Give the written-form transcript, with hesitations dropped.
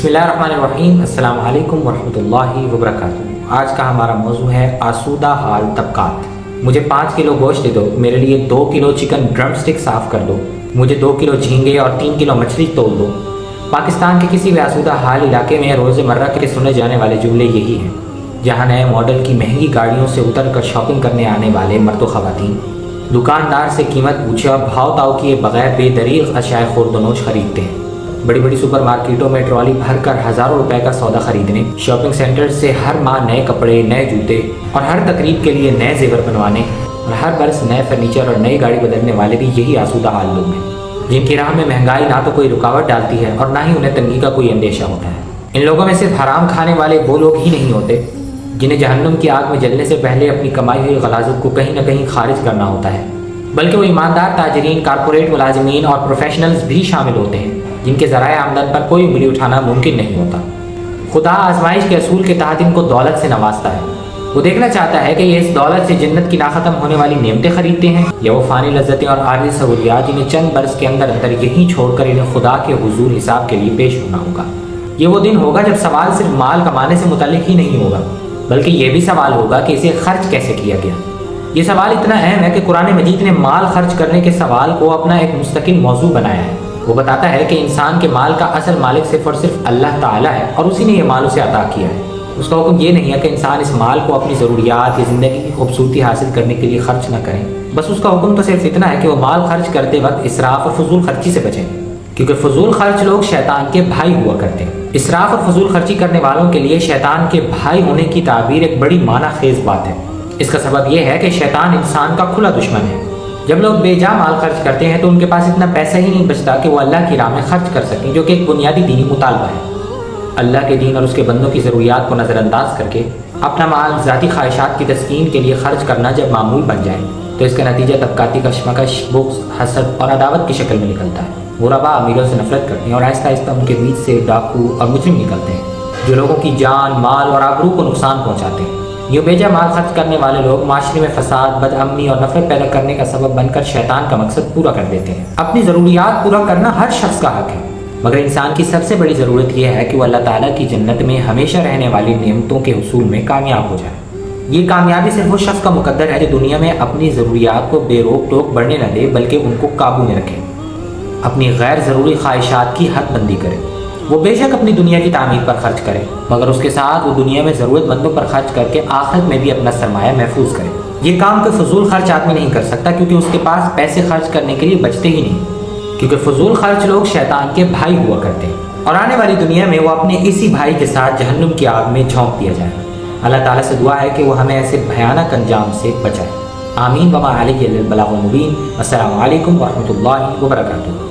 बिस्मिल्लाहिर्रहमानिर्रहीम। अस्सलाम वालेकुम वरहमतुल्लाहि वबरकातुहू। आज का हमारा मौजू है आसूदा हाल तबकात। मुझे 5 किलो गोश्त दे दो, मेरे लिए 2 किलो चिकन ड्रम स्टिक साफ़ कर दो, मुझे 2 किलो झींगे और 3 किलो मछली तोल दो। पाकिस्तान के किसी भी आसूदा हाल इलाके में रोज़मर्रा के सुने जाने वाले जुमले यही हैं, जहाँ नए मॉडल की महंगी गाड़ियों से उतर कर शॉपिंग करने आने वाले मर्द व ख़वातीन दुकानदार से कीमत पूछे और भाव ताव किए बगैर बेदरीग अशाए खुर्दनोश खरीदते हैं। बड़ी बड़ी सुपर मार्केटों में ट्रॉली भरकर हज़ारों रुपए का सौदा खरीदने, शॉपिंग सेंटर से हर माह नए कपड़े, नए जूते और हर तकरीब के लिए नए जेवर बनवाने और हर बरस नए फर्नीचर और नई गाड़ी बदलने वाले भी यही आसूदा हाल लोग हैं, जिनकी राह में महंगाई ना तो कोई रुकावट डालती है और ना ही उन्हें तंगी का कोई अंदेशा होता है। इन लोगों में सिर्फ हराम खाने वाले वो लोग ही नहीं होते जिन्हें जहन्नुम की आग में जलने से पहले अपनी कमाई हुई गलाजत को कहीं ना कहीं खारिज करना होता है, बल्कि वो ईमानदार ताजरीन, कारपोरेट मुलाजमीन और प्रोफेशनल्स भी शामिल होते हैं जिनके ज़राए आमदन पर कोई उंगली उठाना मुमकिन नहीं होता। खुदा आजमाइश के असूल के तहत इनको दौलत से नवाजता है। वो देखना चाहता है कि ये इस दौलत से जन्नत की नाखत्म होने वाली नेमतें खरीदते हैं या वो फ़ानी लज्जतें और आर्जी सहूलियात जिन्हें चंद बरस के अंदर अंदर यहीं छोड़कर इन्हें खुदा के हुजूर हिसाब के लिए पेश होना होगा। ये वो दिन होगा जब सवाल सिर्फ माल कमाने से मुताल्लिक ही नहीं होगा, बल्कि ये भी सवाल होगा कि इसे खर्च कैसे किया गया। ये सवाल इतना अहम है कि कुरान मजीद ने माल खर्च करने के सवाल को अपना एक मुस्तकिल मौजू बनाया है। वो बताता है कि इंसान के माल का असल मालिक सिर्फ और सिर्फ अल्लाह ताला है और उसी ने ये माल उसे अता किया है। उसका हुक्म ये नहीं है कि इंसान इस माल को अपनी ज़रूरियात या ज़िंदगी की खूबसूरती हासिल करने के लिए खर्च न करें। बस उसका हुक्म तो सिर्फ इतना है कि वो माल खर्च करते वक्त इसराफ और फजूल खर्ची से बचें, क्योंकि फजूल खर्च लोग शैतान के भाई हुआ करते हैं। इसराफ और फजूल खर्ची करने वालों के लिए शैतान के भाई होने की ताबीर एक बड़ी माना खेज बात है। इसका सबब यह है कि शैतान इंसान का खुला दुश्मन है। जब लोग बेजा माल खर्च करते हैं तो उनके पास इतना पैसा ही नहीं बचता कि वो अल्लाह की राह में खर्च कर सकें, जो कि एक बुनियादी दीनी मुतालबा है। अल्लाह के दीन और उसके बंदों की ज़रूरियात को नज़रअंदाज करके अपना माल ज़ाती ख्वाहिशात की तस्कीन के लिए खर्च करना जब मामूल बन जाए तो इसका नतीजा तबकाती कशमकश, बुग़्ज़, हसद और अदावत की शक्ल में निकलता है। गुरबा अमीरों से नफरत करते हैं और आहिस्ता आहिस्ता उनके बीच से डाकू और मुजरिम निकलते हैं, जो लोगों की जान, माल और आबरू को नुकसान पहुँचाते हैं। ये बेजा माल खर्च करने वाले लोग माशरे में फसाद, बदअमनी और नफरत पैदा करने का सबब बनकर शैतान का मकसद पूरा कर देते हैं। अपनी ज़रूरियात पूरा करना हर शख्स का हक है, मगर इंसान की सबसे बड़ी ज़रूरत यह है कि वह अल्लाह ताला की जन्नत में हमेशा रहने वाली नेमतों के हुसूल में कामयाब हो जाए। ये कामयाबी सिर्फ वो शख्स का मुकद्दर है जो दुनिया में अपनी ज़रूरियात को बेरोक टोक बढ़ने न दे, बल्कि उनको काबू में रखे, अपनी गैर ज़रूरी ख्वाहिशात की हदबंदी करे। वो बेशक अपनी दुनिया की तामीर पर खर्च करे, मगर उसके साथ वो दुनिया में ज़रूरतमंदों पर खर्च करके आखिरत में भी अपना सरमाया महफूज करे। ये काम कोई फजूल खर्च आदमी नहीं कर सकता, क्योंकि उसके पास पैसे खर्च करने के लिए बचते ही नहीं, क्योंकि फजूल खर्च लोग शैतान के भाई हुआ करते हैं और आने वाली दुनिया में वो अपने इसी भाई के साथ जहन्नुम की आग में झोंक दिया जाए। अल्लाह ताला से दुआ है कि वो हमें ऐसे भयानक अंजाम से बचाए। आमीन। वमा अलैहि इल्लल बलागुल मुबीन। अस्सलामु अलैकुम वरहमतुल्लाहि वबरकातुहू।